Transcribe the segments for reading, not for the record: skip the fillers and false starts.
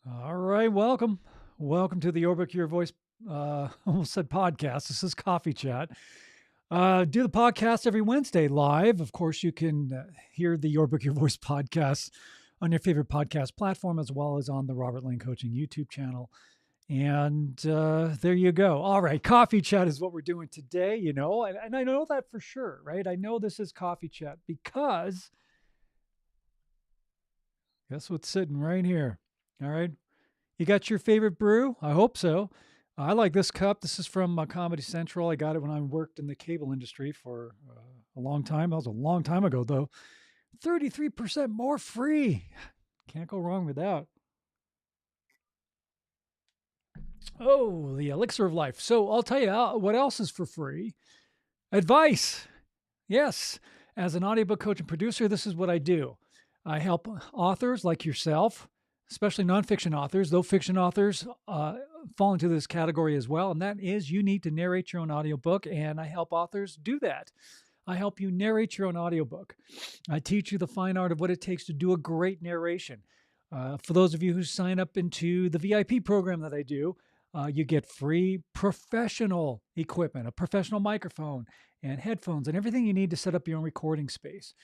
All right, welcome. Welcome to the Audiobook Your Voice, almost said podcast. This is Coffee Chat. Do the podcast every Wednesday live. Of course, you can hear the Your Book, Your Voice podcast on your favorite podcast platform, as well as on the Robert Lane Coaching YouTube channel. And there you go. All right, Coffee Chat is what we're doing today, and I know that for sure, right? I know this is Coffee Chat because guess what's sitting right here? All right. You got your favorite brew? I hope so. I like this cup. This is from Comedy Central. I got it when I worked in the cable industry for a long time. That was a long time ago, though. 33% more free. Can't go wrong with that. Oh, the elixir of life. So I'll tell you what else is for free. Advice. Yes. As an audiobook coach and producer, this is what I do. I help authors like yourself, especially nonfiction authors, though fiction authors fall into this category as well. And that is you need to narrate your own audiobook, and I help authors do that. I help you narrate your own audiobook. I teach you the fine art of what it takes to do a great narration. For those of you who sign up into the VIP program that I do, you get free professional equipment, a professional microphone, and headphones, and everything you need to set up your own recording space.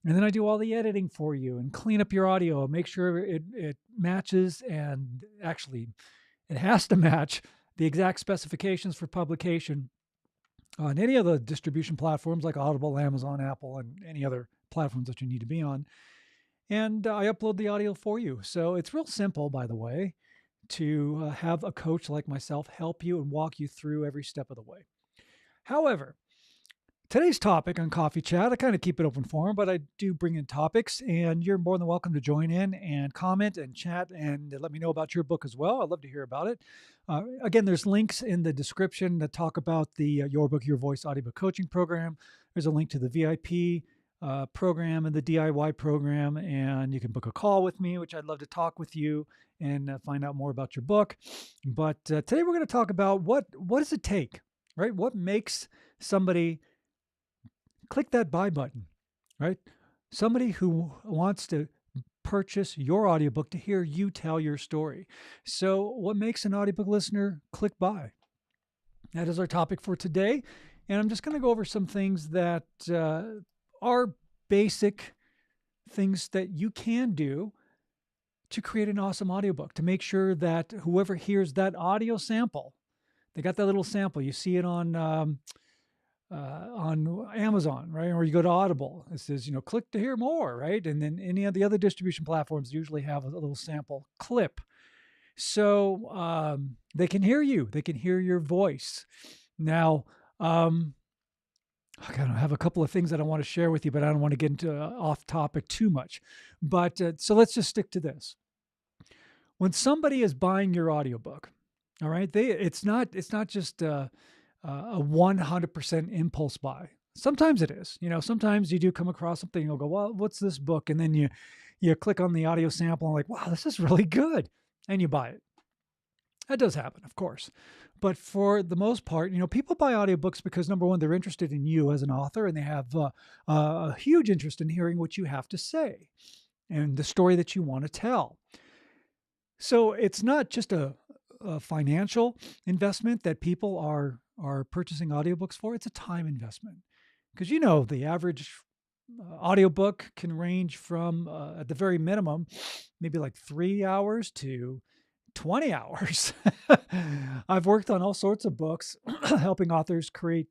And then I do all the editing for you and clean up your audio, make sure it matches, and actually, it has to match the exact specifications for publication on any of the distribution platforms like Audible, Amazon, Apple, and any other platforms that you need to be on. And I upload the audio for you. So it's real simple, by the way, to have a coach like myself help you and walk you through every step of the way. However, today's topic on Coffee Chat, I kind of keep it open forum, but I do bring in topics, and you're more than welcome to join in and comment and chat and let me know about your book as well. I'd love to hear about it. Again, there's links in the description that talk about the Your Book, Your Voice audiobook coaching program. There's a link to the VIP program and the DIY program, and you can book a call with me, which I'd love to talk with you and find out more about your book. But today we're going to talk about what does it take, right? What makes somebody click that buy button, right? Somebody who wants to purchase your audiobook to hear you tell your story. So what makes an audiobook listener click buy? That is our topic for today. And I'm just going to go over some things that are basic things that you can do to create an awesome audiobook, to make sure that whoever hears that audio sample, they got that little sample. You see it on Amazon, right? Or you go to Audible. It says, click to hear more, right? And then any of the other distribution platforms usually have a little sample clip. So they can hear you. They can hear your voice. Now, I have a couple of things that I want to share with you, but I don't want to get into off topic too much. But so let's just stick to this. When somebody is buying your audiobook, all right, it's not just a 100% impulse buy. Sometimes it is. Sometimes you do come across something, you'll go, well, what's this book? And then you click on the audio sample and like, wow, this is really good. And you buy it. That does happen, of course. But for the most part, people buy audiobooks because, number one, they're interested in you as an author, and they have a huge interest in hearing what you have to say and the story that you want to tell. So it's not just a financial investment that people are purchasing audiobooks for. It's a time investment, because the average audiobook can range from at the very minimum maybe like 3 hours to 20 hours. I've worked on all sorts of books helping authors create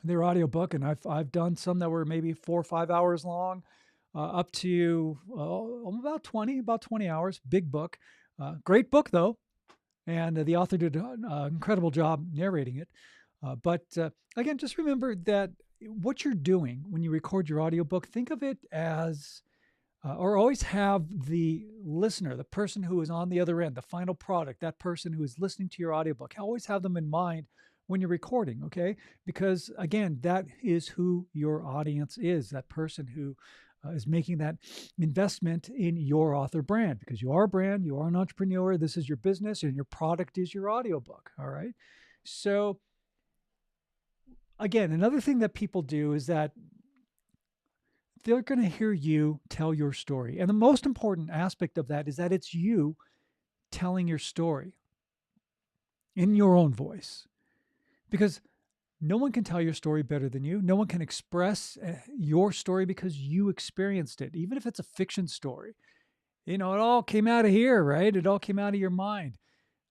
their audiobook, and I've done some that were maybe 4 or 5 hours long, up to about 20 hours. Big book. Great book though. And the author did an incredible job narrating it. But again, just remember that what you're doing when you record your audiobook, think of it as, or always have the listener, the person who is on the other end, the final product, that person who is listening to your audiobook, always have them in mind when you're recording, okay? Because again, that is who your audience is, that person who is making that investment in your author brand, because you are a brand, you are an entrepreneur, this is your business, and your product is your audiobook, all right? So again, another thing that people do is that they're going to hear you tell your story. And the most important aspect of that is that it's you telling your story in your own voice, because no one can tell your story better than you. No one can express your story because you experienced it, even if it's a fiction story. It all came out of here, right? It all came out of your mind,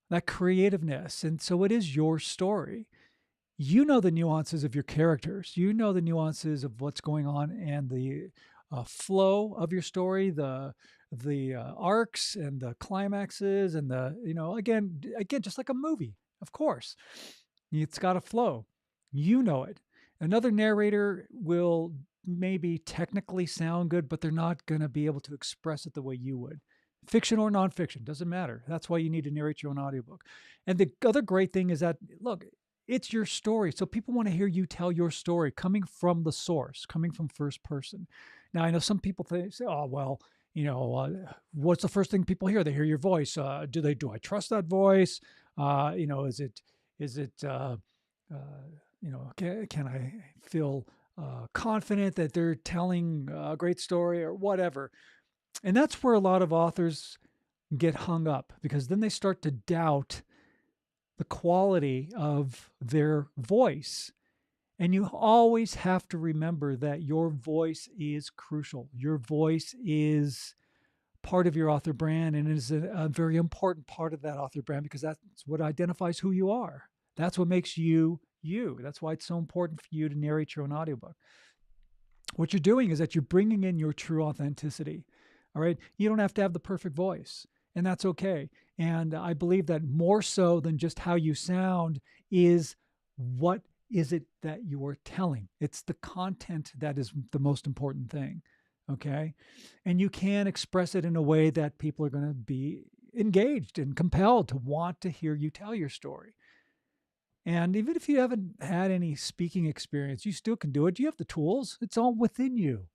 that creativeness. And so it is your story. You know the nuances of your characters. You know the nuances of what's going on and the flow of your story, the arcs and the climaxes and again, just like a movie, of course, it's got a flow. You know it. Another narrator will maybe technically sound good, but they're not going to be able to express it the way you would. Fiction or nonfiction, doesn't matter. That's why you need to narrate your own audiobook. And the other great thing is that, look, it's your story. So people want to hear you tell your story coming from the source, coming from first person. Now, I know some people say, oh, well, what's the first thing people hear? They hear your voice. Do I trust that voice? Is it, can I feel confident that they're telling a great story or whatever? And that's where a lot of authors get hung up, because then they start to doubt the quality of their voice. And you always have to remember that your voice is crucial. Your voice is part of your author brand, and it is a very important part of that author brand, because that's what identifies who you are. That's what makes you you. That's why it's so important for you to narrate your own audiobook. What you're doing is that you're bringing in your true authenticity. All right. You don't have to have the perfect voice, and that's okay. And I believe that more so than just how you sound is what is it that you are telling. It's the content that is the most important thing. Okay. And you can express it in a way that people are going to be engaged and compelled to want to hear you tell your story. And even if you haven't had any speaking experience, you still can do it. You have the tools. It's all within you.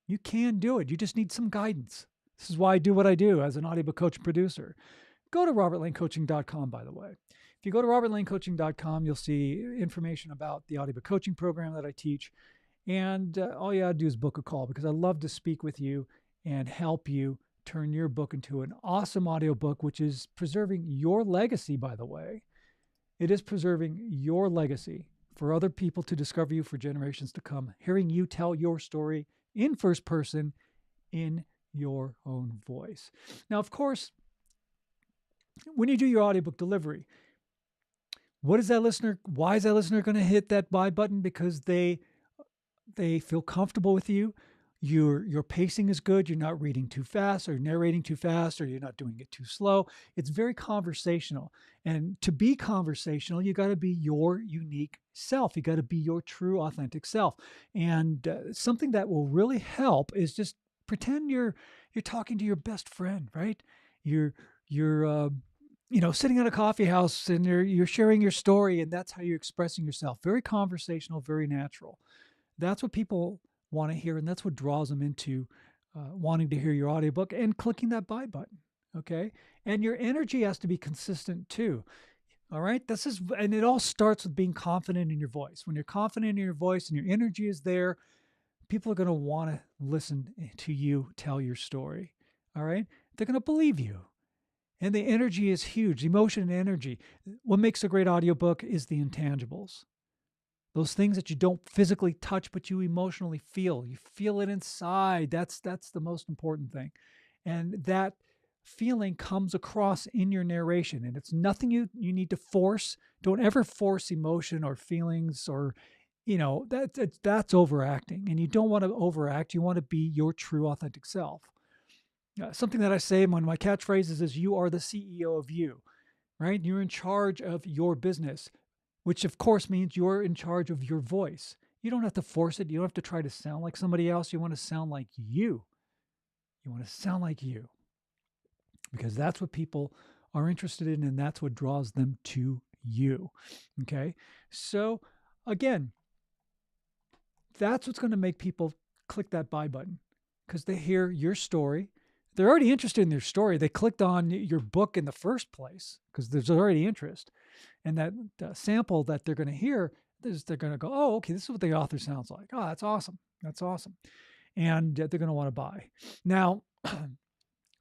You can do it. You just need some guidance. This is why I do what I do as an audiobook coach and producer. Go to robertlanecoaching.com, by the way. If you go to robertlanecoaching.com, you'll see information about the audiobook coaching program that I teach. And all you got to do is book a call, because I love to speak with you and help you turn your book into an awesome audiobook, which is preserving your legacy, by the way. It is preserving your legacy for other people to discover you for generations to come, hearing you tell your story in first person in your own voice. Now, of course, when you do your audiobook delivery, why is that listener going to hit that buy button? Because they feel comfortable with you. Your pacing is good. You're not reading too fast or narrating too fast, or you're not doing it too slow. It's very conversational. And to be conversational, you got to be your unique self. You got to be your true, authentic self. And something that will really help is just pretend you're talking to your best friend, right? You're sitting at a coffee house and you're sharing your story, and that's how you're expressing yourself. Very conversational, very natural. That's what people want to hear, and that's what draws them into wanting to hear your audiobook and clicking that buy button. Okay. And your energy has to be consistent too. All right. And it all starts with being confident in your voice. When you're confident in your voice and your energy is there, people are going to want to listen to you tell your story. All right. They're going to believe you. And the energy is huge. Emotion and energy. What makes a great audiobook is the intangibles. Those things that you don't physically touch, but you emotionally feel. You feel it inside. That's the most important thing. And that feeling comes across in your narration. And it's nothing you need to force. Don't ever force emotion or feelings, or, that's overacting. And you don't want to overact. You want to be your true, authentic self. Something that I say, one of my catchphrases is, you are the CEO of you, right? You're in charge of your business, which of course means you're in charge of your voice. You don't have to force it. You don't have to try to sound like somebody else. You want to sound like you. You want to sound like you, because that's what people are interested in, and that's what draws them to you. Okay. So again, that's what's going to make people click that buy button, because they hear your story. They're already interested in your story. They clicked on your book in the first place because there's already interest. And that sample that they're going to hear, they're going to go, oh, okay, this is what the author sounds like. Oh, that's awesome. That's awesome. And they're going to want to buy. Now,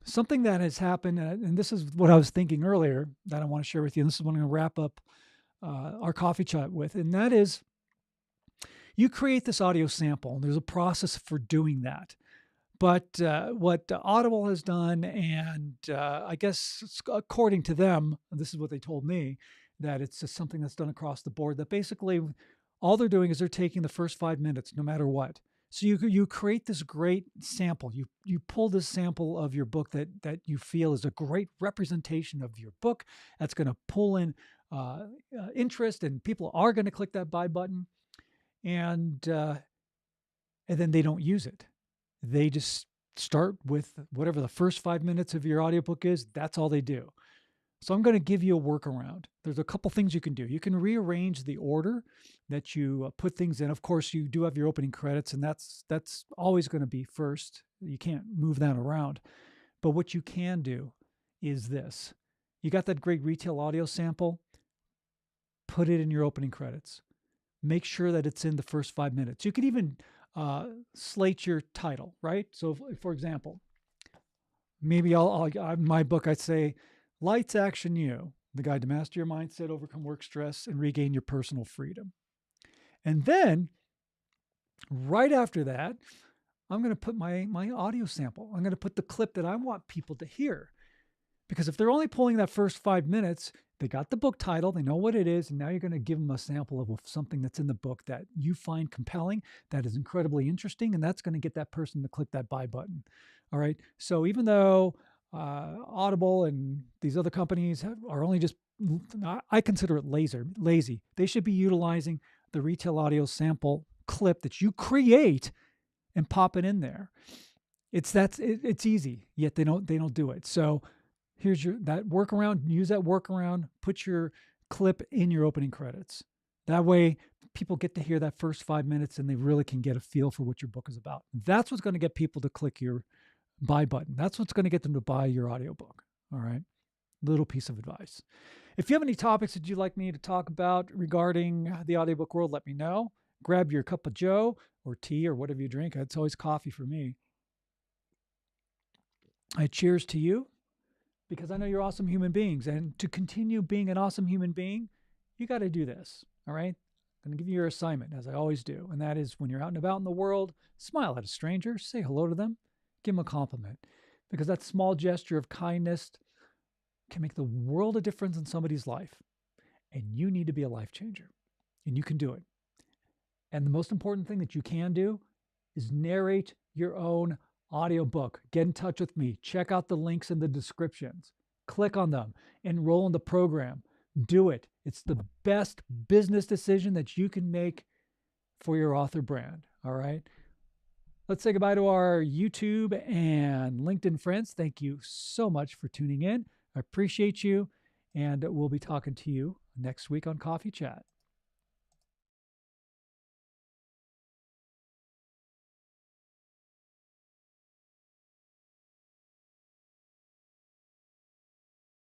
something that has happened, and this is what I was thinking earlier that I want to share with you. And this is what I'm going to wrap up our coffee chat with, and that is you create this audio sample. And there's a process for doing that. But what Audible has done, and I guess according to them, this is what they told me, that it's just something that's done across the board, that basically all they're doing is they're taking the first 5 minutes, no matter what. So you create this great sample. You pull this sample of your book that you feel is a great representation of your book. That's going to pull in interest, and people are going to click that buy button, and then they don't use it. They just start with whatever the first 5 minutes of your audiobook is. That's all they do. So I'm going to give you a workaround. There's a couple things you can do. You can rearrange the order that you put things in. Of course, you do have your opening credits, and that's always going to be first. You can't move that around. But what you can do is this. You got that great retail audio sample. Put it in your opening credits. Make sure that it's in the first 5 minutes. You could even slate your title, right? So, for example, maybe my book, I'd say, Lights, Action, You, the guide to master your mindset, overcome work stress, and regain your personal freedom. And then right after that, I'm going to put my audio sample. I'm going to put the clip that I want people to hear. Because if they're only pulling that first 5 minutes, they got the book title, they know what it is, and now you're going to give them a sample of something that's in the book that you find compelling, that is incredibly interesting, and that's going to get that person to click that buy button. All right. So even though Audible and these other companies are only just, I consider it lazy. They should be utilizing the retail audio sample clip that you create and pop it in there. It's easy, yet they don't do it. So here's that workaround. Use that workaround. Put your clip in your opening credits. That way, people get to hear that first 5 minutes, and they really can get a feel for what your book is about. That's what's going to get people to click your buy button. That's what's going to get them to buy your audiobook. All right. Little piece of advice. If you have any topics that you'd like me to talk about regarding the audiobook world, let me know. Grab your cup of joe or tea or whatever you drink. It's always coffee for me. I cheers to you, because I know you're awesome human beings. And to continue being an awesome human being, you got to do this. All right. I'm going to give you your assignment, as I always do. And that is, when you're out and about in the world, smile at a stranger, say hello to them. Give them a compliment, because that small gesture of kindness can make the world of difference in somebody's life. And you need to be a life changer, and you can do it. And the most important thing that you can do is narrate your own audiobook. Get in touch with me. Check out the links in the descriptions. Click on them. Enroll in the program. Do it. It's the best business decision that you can make for your author brand. All right. Let's say goodbye to our YouTube and LinkedIn friends. Thank you so much for tuning in. I appreciate you, and we'll be talking to you next week on Coffee Chat.